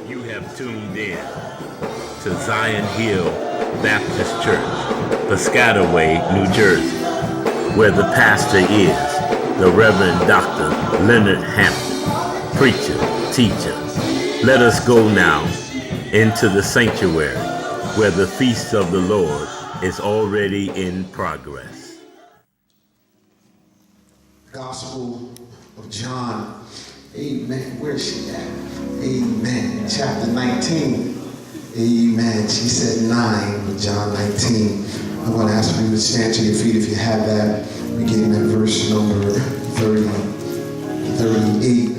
You have tuned in to Zion Hill Baptist Church, Piscataway, New Jersey, where the pastor is the Reverend Dr. Leonard Hampton, preacher, teacher. Let us go now into the sanctuary where the feast of the Lord is already in progress. Gospel of John. Amen. Where's she at? Amen. Chapter 19. Amen. She said 9, but John 19. I want to ask for you to stand to your feet if you have that. Beginning at verse number 30, 38.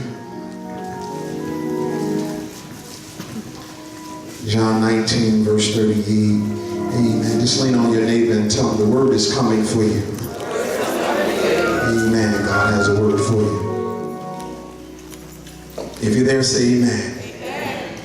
John 19, verse 38. Amen. Just lean on your neighbor and tell him the word is coming for you. Amen. God has a word for you. If you're there, say amen. Amen.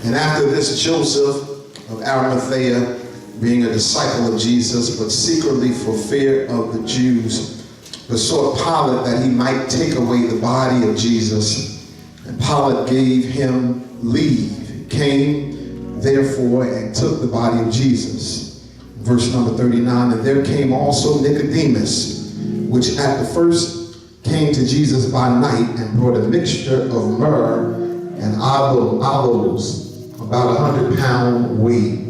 And after this, Joseph of Arimathea, being a disciple of Jesus, but secretly for fear of the Jews, besought Pilate that he might take away the body of Jesus. And Pilate gave him leave, came therefore and took the body of Jesus. Verse number 39, and there came also Nicodemus, which at the first came to Jesus by night and brought a mixture of myrrh and aloes, about 100-pound weight.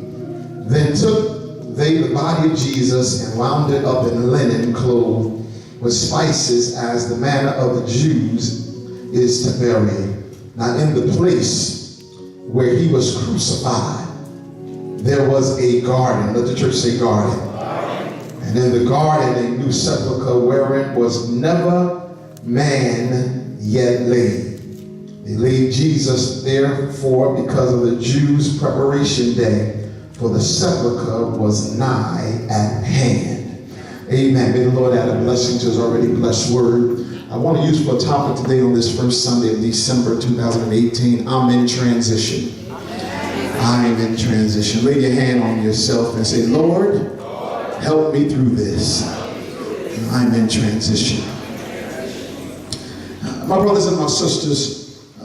Then took they the body of Jesus and wound it up in linen clothed with spices, as the manner of the Jews is to bury. Now in the place where he was crucified, there was a garden. Let the church say garden. And in the garden a new sepulchre, wherein was never man yet laid. They laid Jesus therefore because of the Jews' preparation day, for the sepulchre was nigh at hand. Amen. May the Lord add a blessing to his already blessed word. I want to use for a topic today on this first Sunday of December 2018, I'm in transition. I'm in transition. Lay your hand on yourself and say, Lord, help me through this. I'm in transition. My brothers and my sisters,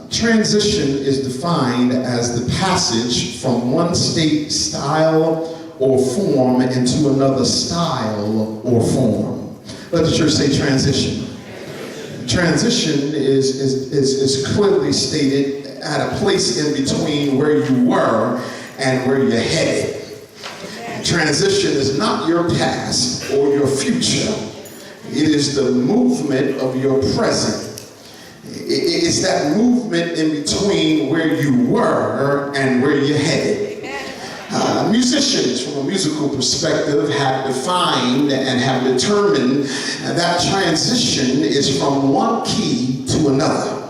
transition is defined as the passage from one state, style, or form into another style or form. Let the church say transition. Transition is clearly stated at a place in between where you were and where you're headed. Transition is not your past or your future. It is the movement of your present. It's that movement in between where you were and where you're headed. Musicians, from a musical perspective, have defined and have determined that transition is from one key to another.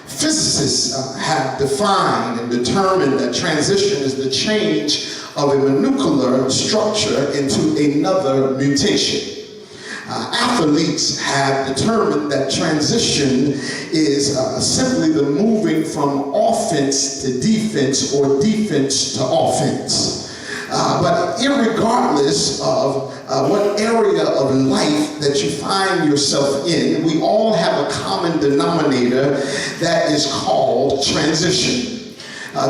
Physicists have defined and determined that transition is the change of a molecular structure into another mutation. Athletes have determined that transition is simply the moving from offense to defense or defense to offense. But irregardless of what area of life that you find yourself in, we all have a common denominator that is called transition.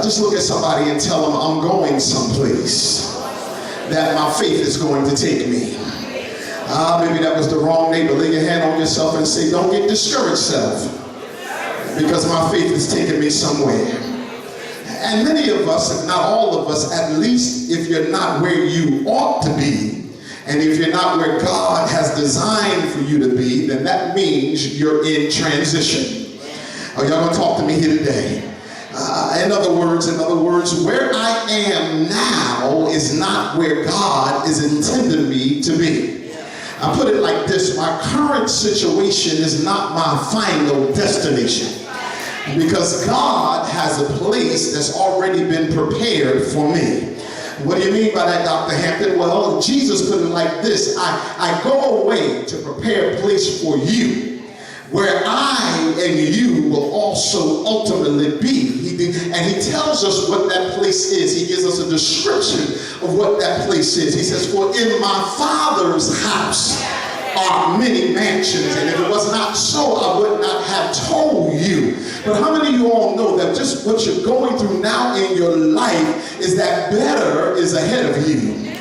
Just look at somebody and tell them, I'm going someplace that my faith is going to take me. Maybe that was the wrong neighbor. Lay your hand on yourself and say, don't get discouraged, self, because my faith is taking me somewhere. And many of us, if not all of us, at least if you're not where you ought to be, and if you're not where God has designed for you to be, then that means you're in transition. Oh, y'all gonna talk to me here today? In other words, where I am now is not where God is intending me to be. I put it like this: my current situation is not my final destination, because God has a place that's already been prepared for me. What do you mean by that, Dr. Hampton? Well, Jesus put it like this: I go away to prepare a place for you, where I and you will also ultimately be. And he tells us what that place is. He gives us a description of what that place is. He says, for in my Father's house are many mansions, and if it was not so, I would not have told you. But how many of you all know that just what you're going through now in your life is that better is ahead of you,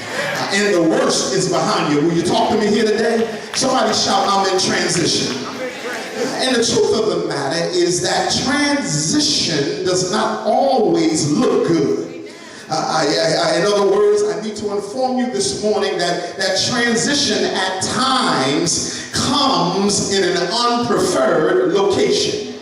and the worst is behind you? Will you talk to me here today? Somebody shout, I'm in transition. And the truth of the matter is that transition does not always look good. In other words, I need to inform you this morning that transition at times comes in an unpreferred location.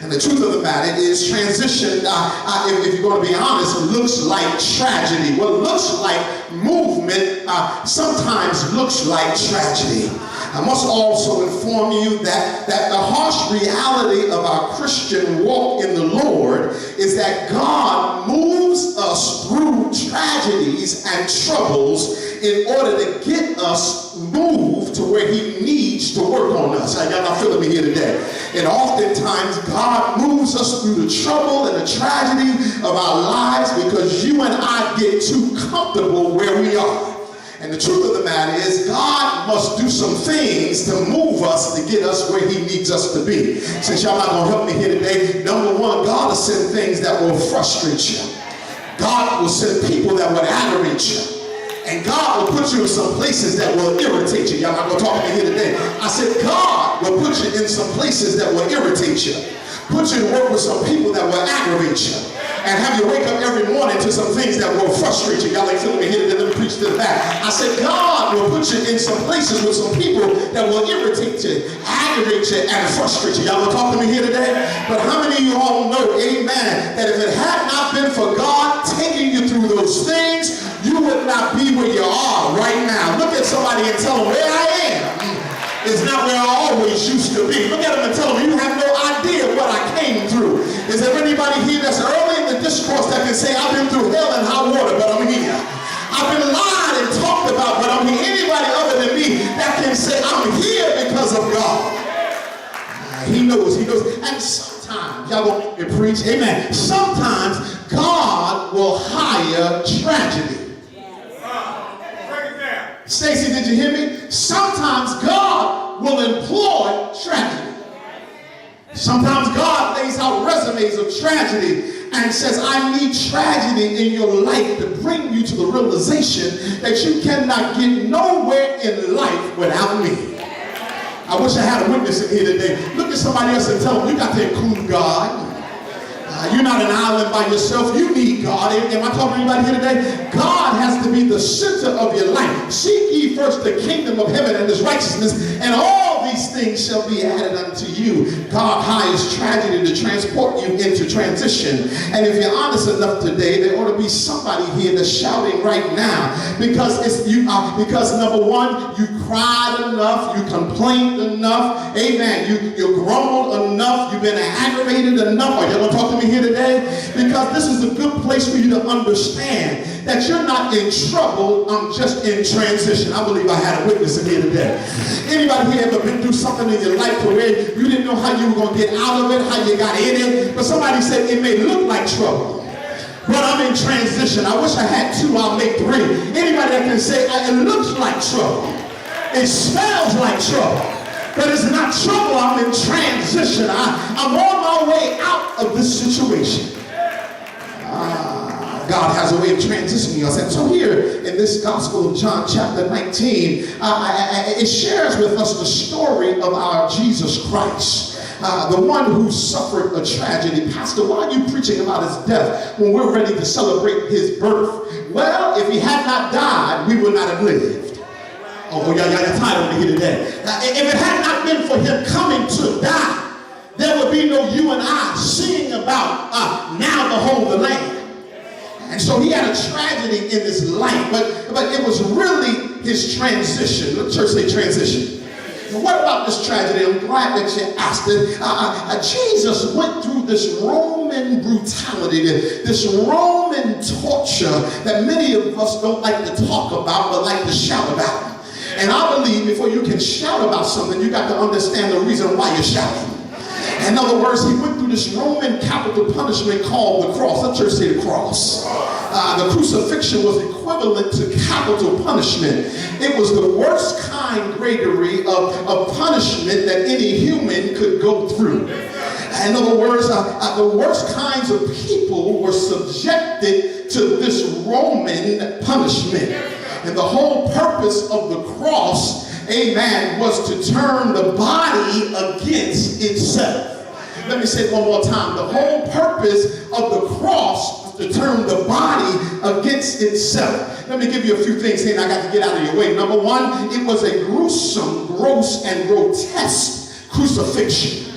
And the truth of the matter is transition, if you're going to be honest, looks like tragedy. What looks like movement sometimes looks like tragedy. I must also inform you that the harsh reality of our Christian walk in the Lord is that God moves us through tragedies and troubles in order to get us moved to where he needs to work on us. Y'all not feeling me here today? And oftentimes God moves us through the trouble and the tragedy of our lives because you and I get too comfortable where we are. And the truth of the matter is God must do some things to move us to get us where he needs us to be. Since y'all not going to help me here today, number one, God will send things that will frustrate you. God will send people that will aggravate you. And God will put you in some places that will irritate you. Y'all not going to talk to me here today. I said God will put you in some places that will irritate you. Put you to work with some people that will aggravate you. And have you wake up every morning to some things that will frustrate you. Y'all ain't feeling me here today. Let me preach to the back. I said God will put you in some places with some people that will irritate you, aggravate you, and frustrate you. Y'all will talk to me here today? But how many of you all know, amen, that if it had not been for God taking you through those things, you would not be where you are right now. Look at somebody and tell them, where I am is not where I always used to be. Look at them and tell them, you have no idea what I came through. Is there anybody here that's early in the discourse that can say, I've been through hell and high water, but I'm here? I've been lied and talked about, but I'm here. Anybody other than me that can say, I'm here because of God? He knows. And sometimes, y'all want me to preach? Amen. Sometimes God will hire tragedy. Stacy, did you hear me? Sometimes God will employ tragedy. Sometimes God lays out resumes of tragedy and says, I need tragedy in your life to bring you to the realization that you cannot get nowhere in life without me. I wish I had a witness in here today. Look at somebody else and tell them, you got to include God. You're not an island by yourself. You need God. Am I talking to anybody here today? God has to be the center of your life. Seek ye first the kingdom of heaven and his righteousness, and all these things shall be added unto you. God hires tragedy to transport you into transition. And if you're honest enough today, there ought to be somebody here that's shouting right now because because number one, you cried enough, you complained enough, amen. You grumbled enough, you've been aggravated enough. Are you going to talk to me here today? Because this is a good place for you to understand that you're not in trouble, I'm just in transition. I believe I had a witness in here today. Anybody here ever been through something in your life to where you didn't know how you were going to get out of it, how you got in it, but somebody said it may look like trouble, but I'm in transition. I wish I had two, I'll make three. Anybody that can say it looks like trouble, it smells like trouble, but it's not trouble, I'm in transition. I'm on my way out of this situation. God has a way of transitioning us. And so here in this Gospel of John chapter 19, it shares with us the story of our Jesus Christ. The one who suffered a tragedy. Pastor, why are you preaching about his death when we're ready to celebrate his birth? Well, if he had not died, we would not have lived. Oh, y'all tired of me here today. If it had not been for him coming to die, there would be no you and I singing about now behold the Lamb. And so he had a tragedy in his life, but it was really his transition. Let the church say transition. And what about this tragedy? I'm glad that you asked it. Jesus went through this Roman brutality, this Roman torture that many of us don't like to talk about, but like to shout about. And I believe before you can shout about something, you got to understand the reason why you're shouting. In other words, he went through this Roman capital punishment called the cross. Let church say the cross. The crucifixion was equivalent to capital punishment. It was the worst kind assigned Gregory of punishment that any human could go through. In other words, the worst kinds of people were subjected to this Roman punishment. And the whole purpose of the cross, amen, was to turn the body against itself. Let me say it one more time. The whole purpose of the cross was to turn the body against itself. Let me give you a few things here, and I got to get out of your way. Number one, it was a gruesome, gross, and grotesque crucifixion.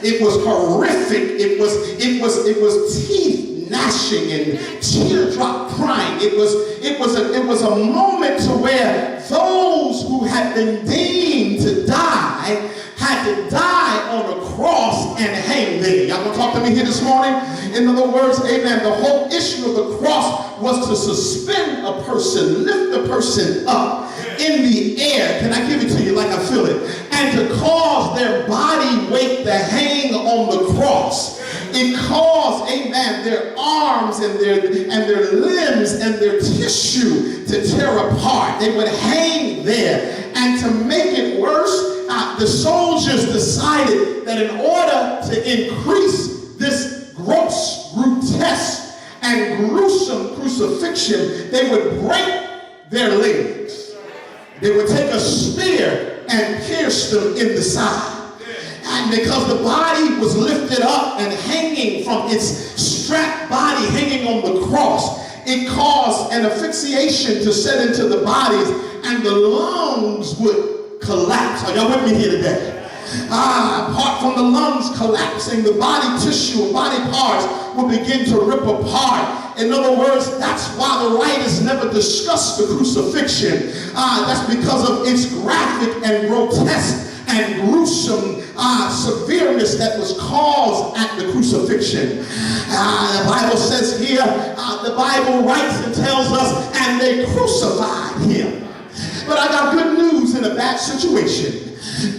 It was horrific. It was teeth gnashing and teardrop crying. It was a moment to where those who had been deemed to die had to die on a cross and hang there. Y'all gonna talk to me here this morning? In other words, amen, the whole issue of the cross was to suspend a person, lift a person up in the air. Can I give it to you like I feel it? And to cause their body weight to hang on the cross. It caused, amen, their arms and their limbs and their tissue to tear apart. They would hang there. And to make it worse, the soldiers decided that in order to increase this gross, grotesque, and gruesome crucifixion, they would break their legs. They would take a spear and pierce them in the side. And because the body was lifted up and hanging from its strapped body hanging on the cross, it caused an asphyxiation to set into the bodies, and the lungs would collapse. Are y'all with me here today? Apart from the lungs collapsing, the body tissue and body parts will begin to rip apart. In other words, that's why the writers never discussed the crucifixion. That's because of its graphic and grotesque and gruesome severeness that was caused at the crucifixion. The Bible says here, the Bible writes and tells us, and they crucified him. But I got good news in a bad situation.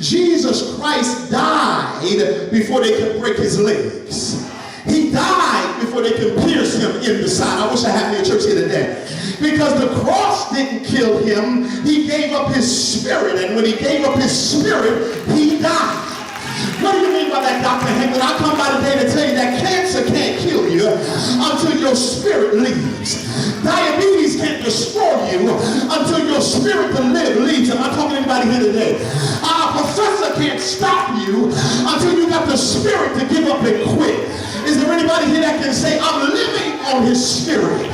Jesus Christ died before they could break his legs. He died before they could pierce him in the side. I wish I had me a church here today. Because the cross didn't kill him. He gave up his spirit. And when he gave up his spirit, he died. What do you mean by that, Dr. Hampton? I come by today to tell you that cancer can't kill you until your spirit leaves. Diabetes can't destroy you until your spirit to live leaves. Am I talking to anybody here today? Professor can't stop you until you got the spirit to give up and quit. Is there anybody here that can say, I'm living on his spirit?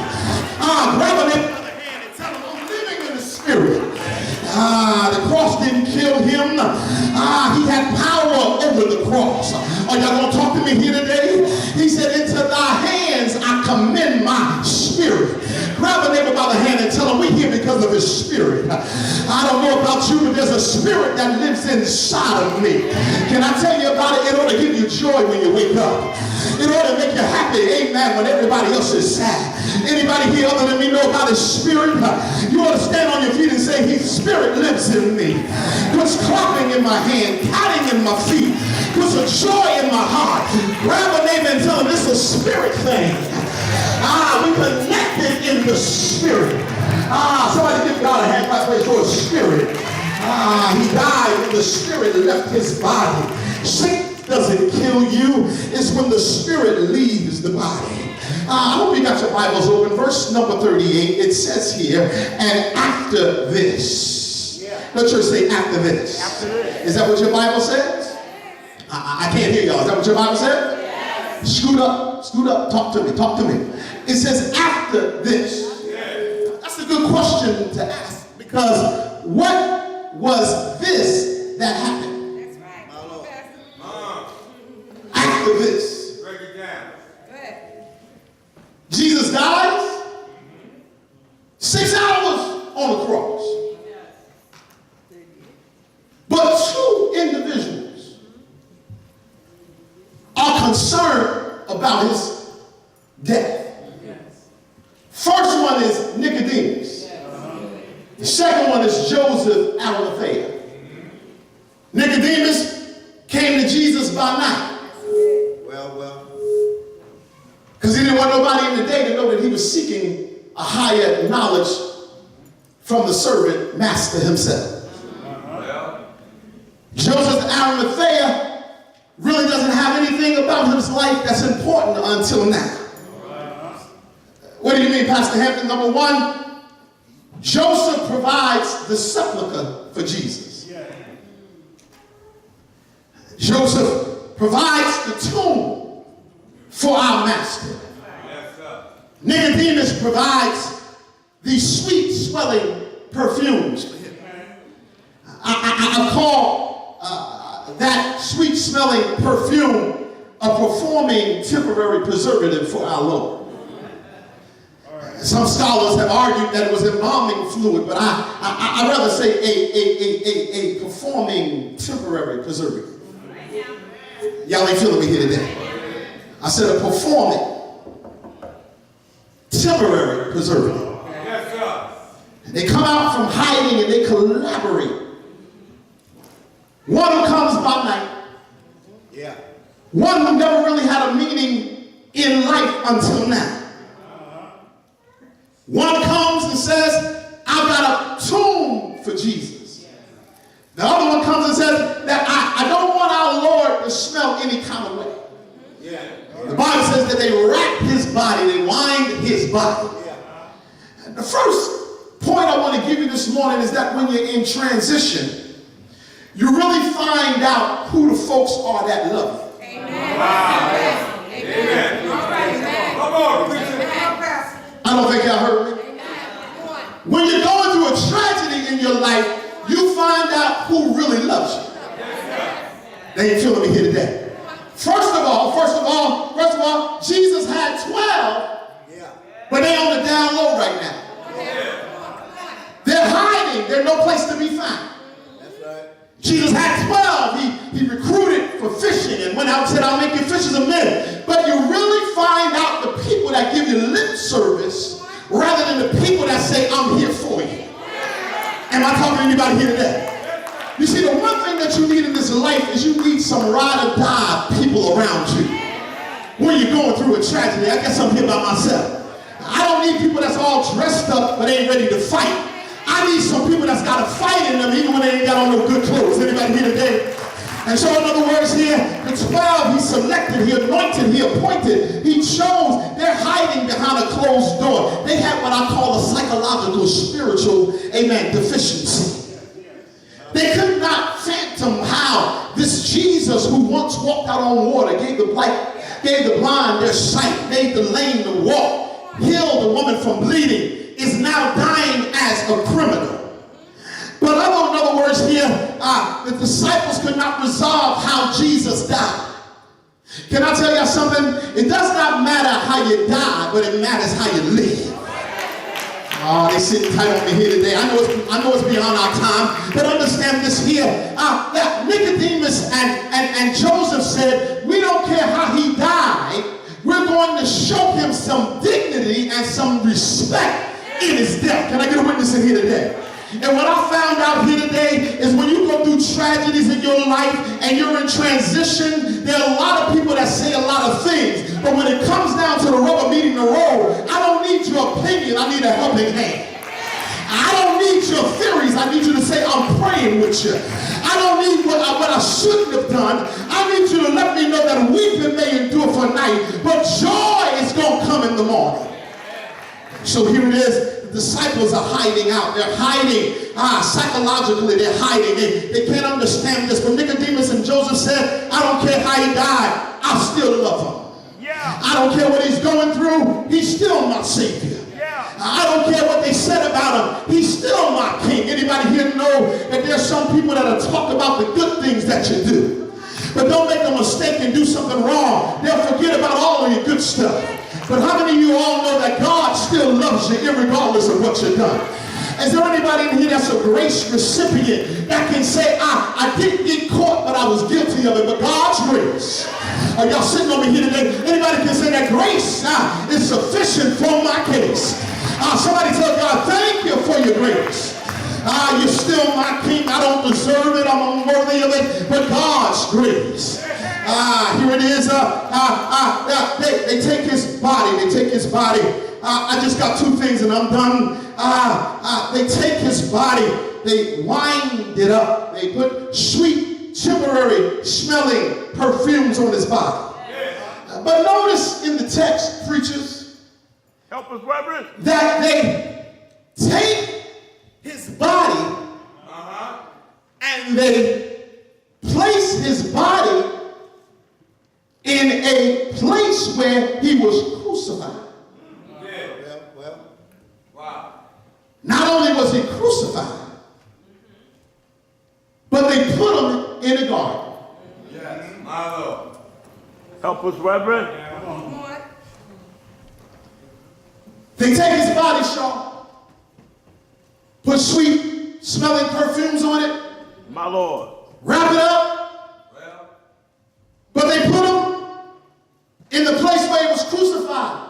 Grab him by the hand and tell him, I'm living in the spirit. The cross didn't kill him. He had power over the cross. Are y'all going to talk to me here today? He said, into thy hands I commend my spirit. Grab a neighbor by the hand and tell him, we're here because of his spirit. I don't know about you, but there's a spirit that lives inside of me. Can I tell you about it? It ought to give you joy when you wake up. It ought to make you happy, amen, when everybody else is sad. Anybody here other than me know about his spirit? You ought to stand on your feet and say, his spirit lives in me. Puts clapping in my hand, patting in my feet, puts a joy in my heart. Grab a neighbor and tell him this is a spirit thing. We connected in the spirit. Somebody give God a hand clap for his spirit. He died when the spirit left his body. Satan doesn't kill you. It's when the spirit leaves the body. I hope you got your Bibles open. Verse number 38, it says here, and after this. Let church say after this. After this. Is that what your Bible says? I can't hear y'all. Is that what your Bible says? Yes. Scoot up, talk to me. It says after this. Yes. That's a good question to ask, because what was this that happened? That's right. After this. Break it down. Go ahead. Jesus dies. 6 hours on the cross. But two individuals are concerned about his death. First one is Nicodemus. The second one is Joseph Arimathea. Nicodemus came to Jesus by night. Well. Because he didn't want nobody in the day to know that he was seeking a higher knowledge from the servant master himself. Joseph of Arimathea really doesn't have anything about his life that's important until now. What do you mean, Pastor Hampton? Number one, Joseph provides the sepulcher for Jesus. Joseph provides the tomb for our master. Nicodemus provides these sweet smelling perfumes for him. I call that sweet smelling perfume a performing temporary preservative for our Lord. Some scholars have argued that it was embalming fluid, but I'd rather say a performing temporary preservative. Y'all ain't feeling me here today. I said a performing temporary preservative. They come out from hiding and they collaborate. One who comes by night. One who never really had a meaning in life until now. One comes and says, I've got a tomb for Jesus. The other one comes and says that I don't want our Lord to smell any kind of way. The Bible says that they wrapped his body, they wined his body. And the first point I want to give you this morning is that when you're in transition, you really find out who the folks are that love you. Amen. Wow. Amen. All right, amen. Come on. I don't think y'all heard me. When you're going through a tragedy in your life, you find out who really loves you. They ain't feeling me here today. First of all, Jesus had 12, but they on the down low right now. They're hiding. There's no place to be found. Jesus had 12. He recruited for fishing and went out and said, I'll make you fishers of men. But you really find out the people that give you lip service rather than the people that say, I'm here for you. Am I talking to anybody here today? You see, the one thing that you need in this life is you need some ride or die people around you. When you're going through a tragedy, I guess I'm here by myself. I don't need people that's all dressed up but ain't ready to fight. I need some people that's got a fight in them even when they ain't got on no good clothes. Anybody here today? And so in other words here, the 12 he selected, he anointed, he appointed, he chose. They're hiding behind a closed door. They have what I call a psychological, spiritual, amen, deficiency. They could not fathom how this Jesus who once walked out on water, gave the blind their sight, made the lame to walk, healed the woman from bleeding, is now dying as a criminal. But in other words here, the disciples could not resolve how Jesus died. Can I tell you something? It does not matter how you die, but it matters how you live. Oh, they sitting tight on me here today. I know it's beyond our time, but understand this here. That Nicodemus and Joseph said, we don't care how he died. We're going to show him some dignity and some respect in his death. Can I get a witness in here today? And what I found out here today is when you go through tragedies in your life and you're in transition, there are a lot of people that say a lot of things. But when it comes down to the rubber meeting the road, I don't need your opinion. I need a helping hand. I don't need your theories. I need you to say, I'm praying with you. I don't need what I shouldn't have done. I need you to let me know that weeping may endure for a night, but joy is going to come in the morning. So here it is. The disciples are hiding out. They're hiding. Psychologically, they're hiding. They can't understand this. But Nicodemus and Joseph said, I don't care how he died. I still love him. I don't care what he's going through. He's still my Savior. I don't care what they said about him. He's still my King. Anybody here know that there's some people that talk about the good things that you do? But don't make a mistake and do something wrong. They'll forget about all of your good stuff. But how many of you all know that God still loves you regardless of what you've done? Is there anybody in here that's a grace recipient that can say, I didn't get caught, but I was guilty of it, but God's grace? Are y'all sitting over here today? Anybody can say that grace is sufficient for my case? Somebody tell God, thank you for your grace. You're still my King. I don't deserve it. I'm unworthy of it, but God's grace. Here it is. They take his body. They take his body. I just got two things and I'm done. They take his body. They wind it up. They put sweet sweet, temporary smelling perfumes on his body. But notice in the text, preachers, Help us, Reverend. that they take his body and they place his body in a place where he was crucified. Not only was he crucified, but they put him in a garden. Yes, my Lord. Help us, Reverend. They take his body, Shaw, put sweet smelling perfumes on it, My Lord. wrap it up, Well, but they put him in the place where he was crucified.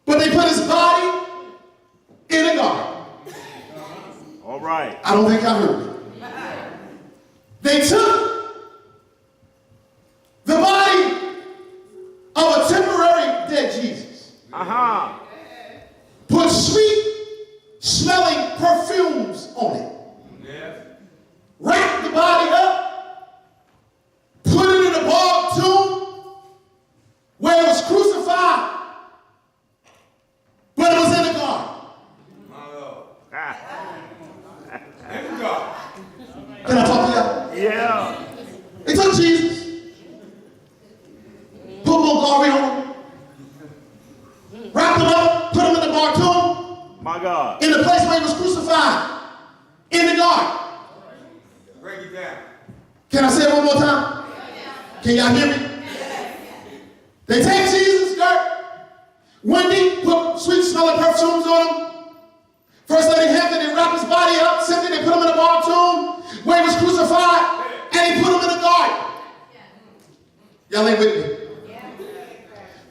But they put his body in a garden. All right. I don't think I heard you. They took the body of a temporary dead Jesus, put sweet smelling perfumes on it, yes. wrapped the body up, put it in a bog tomb where it was crucified, but it was in a garden. My Lord. Ah, Thank God. Can I talk to y'all? yeah. They took Jesus, put more glory on him, wrapped him up, put him in the bar tomb, My God. in the place where he was crucified, in the garden. Break it down. Can I say it one more time? Can y'all hear me? They take Jesus' dirt. Wendy put sweet smelling perfumes on him. First Lady Hampton, they wrapped his body up, Cynthia, they put him in a bar tomb where he was crucified, and he put him in a garden. Y'all ain't with me?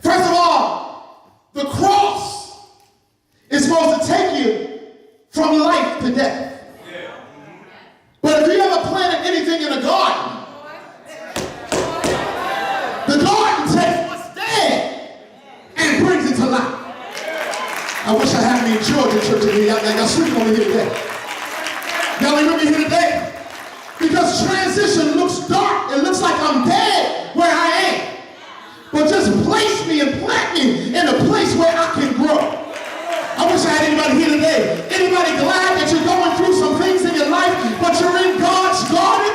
First of all, the cross is supposed to take you from life to death. But if you ever planted anything in a garden, the garden takes what's dead and brings it to life. I wish I had me in Georgia church today. Y'all sleeping on me here today. Y'all ain't with me here today? Because transition looks dark. It looks like I'm dead where I am. But just place me and plant me in a place where I can grow. I wish I had anybody here today. Anybody glad that you're going through some things in your life, but you're in God's garden?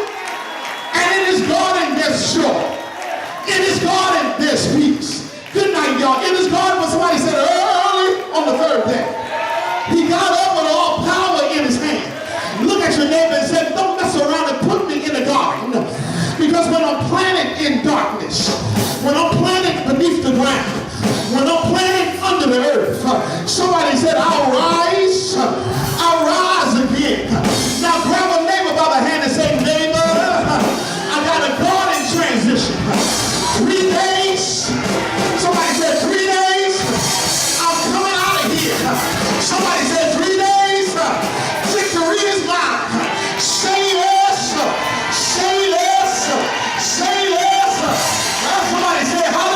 And in his garden, there's joy. In his garden, there's peace. Good night, y'all. In his garden, when somebody said early on the third day, he got up with all power in his hand. Look at your neighbor and say, don't mess around and put me in a garden. Because when I'm planted in darkness, when I'm planted beneath the ground, when I'm planted under the earth, somebody said, I'll rise again. Now grab a neighbor by the hand and say, neighbor, I got a garden transition. 3 days. Somebody said 3 days. I'm coming out of here. Somebody said 3 days. Victory is mine. Say less. Say less. Say less. Somebody said, hallelujah.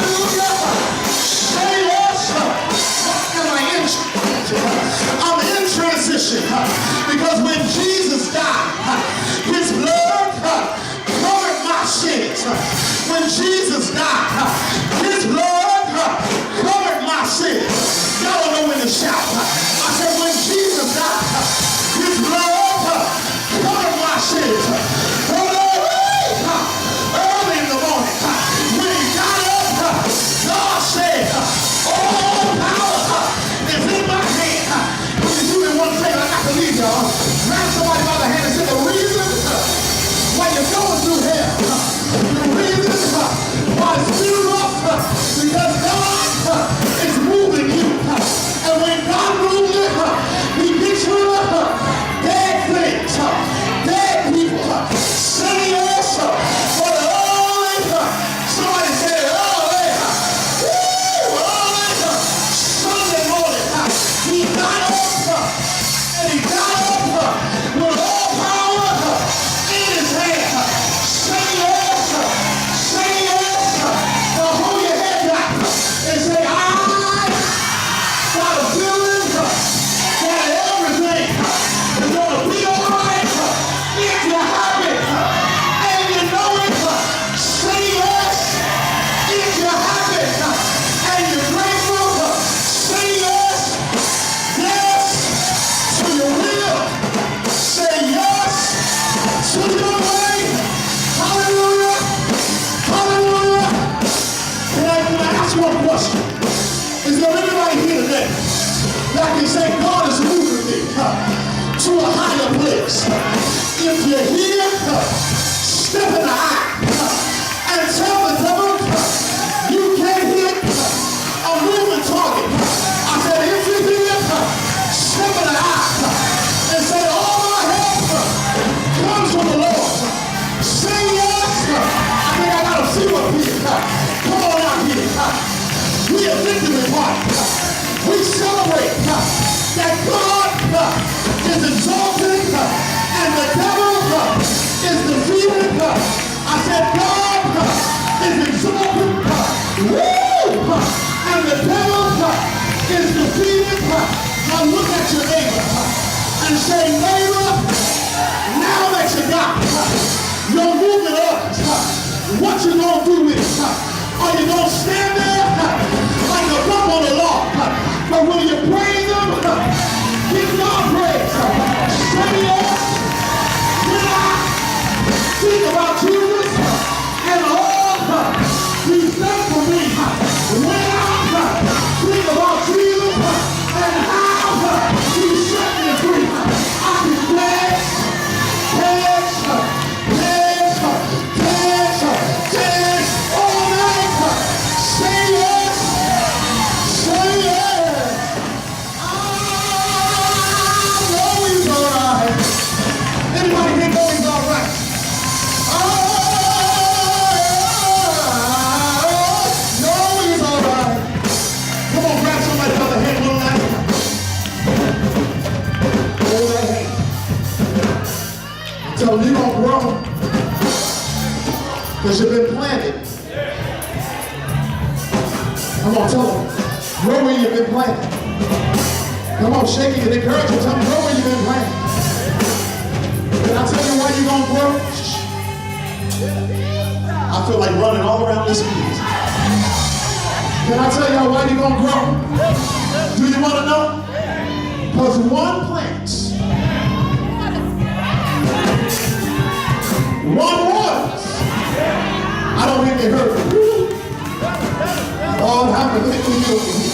one question. Is there anybody here today that can say God is moving me to a higher place? If you're here, step in the aisle and tell the devil you can't hit a moving target. I said, if you're here, step in the aisle and say, all my help comes from the Lord. Say yes. I think I got a few up here. Come on out here. We are victory party. We celebrate that God is exalted and the devil is defeated. I said God is exalted. Woo! And the devil is defeated. Now look at your neighbor and say, neighbor, now that you got your movement up, what you gonna do with it? Are you gonna stand there like a bump on the law? But when you praise him, give God praise. Say yes. When I think about Jesus and all he's done for me, when I think about Jesus and how he set me free, I can dance, dance, dance, dance, dance all night. Say yes, say yes. I know he's all right. Anybody here know he's all right? I know he's all right. Come on, grab somebody by the hand, little lad. Hold that hand. Tell them you don't grow because you've been planted. Come on, tell them. Grow where you've been planted. Come on, shake it and encourage you. Tell them, grow where you've been planted. Can I tell you why you're going to grow? I feel like running all around this place. Can I tell y'all why you're going to grow? Do you want to know? Because one plants, one waters. I don't think they heard me. All happened.